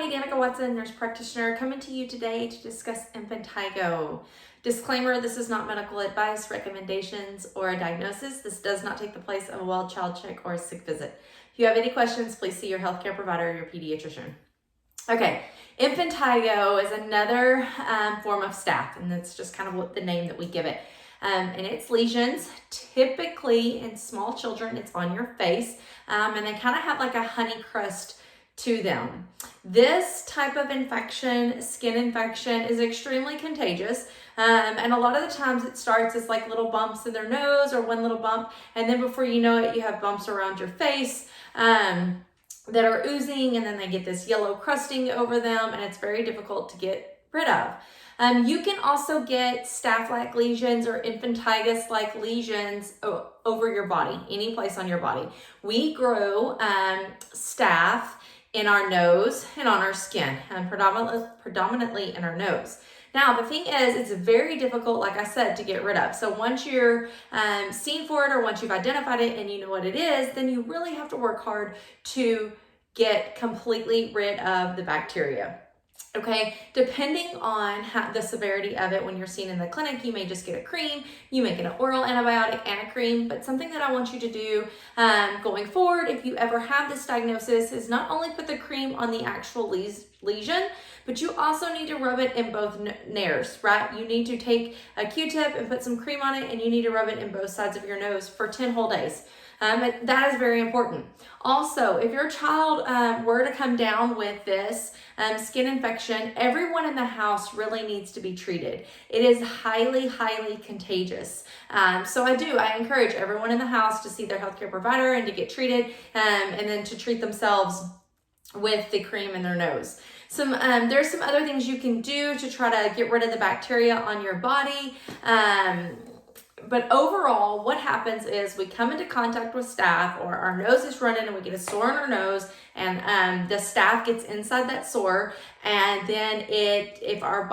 everybody, Danika Watson, nurse practitioner, coming to you today to discuss impetigo. Disclaimer, this is not medical advice, recommendations, or a diagnosis. This does not take the place of a well child check or a sick visit. If you have any questions, please see your healthcare provider or your pediatrician. Okay, impetigo is another form of staph, and that's just kind of what the name that we give it. And it's lesions, typically in small children, it's on your face, and they kind of have like a honey crust to them. This type of infection, skin infection, is extremely contagious. And a lot of the times it starts as like little bumps in their nose or one little bump. And then before you know it, you have bumps around your face that are oozing, and then they get this yellow crusting over them, and it's very difficult to get rid of. You can also get staph-like lesions or impetigus-like lesions over your body, any place on your body. We grow staph in our nose and on our skin, and predominantly in our nose. Now, the thing is, it's very difficult, like I said, to get rid of. So once you're seen for it, or once you've identified it and you know what it is, then you really have to work hard to get completely rid of the bacteria. Okay, depending on the severity of it, when you're seen in the clinic, you may just get a cream, you may get an oral antibiotic and a cream, but something that I want you to do going forward, if you ever have this diagnosis, is not only put the cream on the actual lesion, but you also need to rub it in both nares, right? You need to take a Q-tip and put some cream on it, and you need to rub it in both sides of your nose for 10 whole days. That is very important. Also, if your child were to come down with this skin infection, everyone in the house really needs to be treated. It is highly, highly contagious. So I encourage everyone in the house to see their healthcare provider and to get treated, and then to treat themselves with the cream in their nose. There's some other things you can do to try to get rid of the bacteria on your body. But overall, what happens is we come into contact with staph, or our nose is running and we get a sore in our nose, and the staph gets inside that sore, and then if our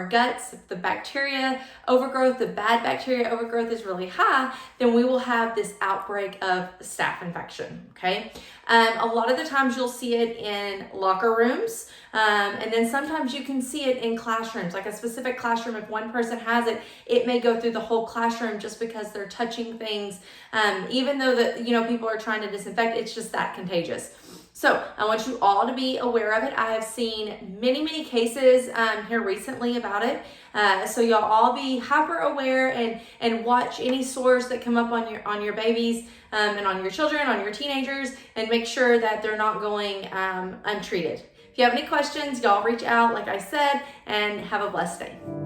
guts, if the bacteria overgrowth, the bad bacteria overgrowth is really high, then we will have this outbreak of staph infection, okay? A lot of the times you'll see it in locker rooms, and then sometimes you can see it in classrooms, like a specific classroom. If one person has it, it may go through the whole classroom just because they're touching things. Even though people are trying to disinfect, it's just that contagious. So I want you all to be aware of it. I have seen many, many cases here recently about it. So you'll all be hyper aware and watch any sores that come up on your babies and on your children, on your teenagers, and make sure that they're not going untreated. If you have any questions, y'all reach out, like I said, and have a blessed day.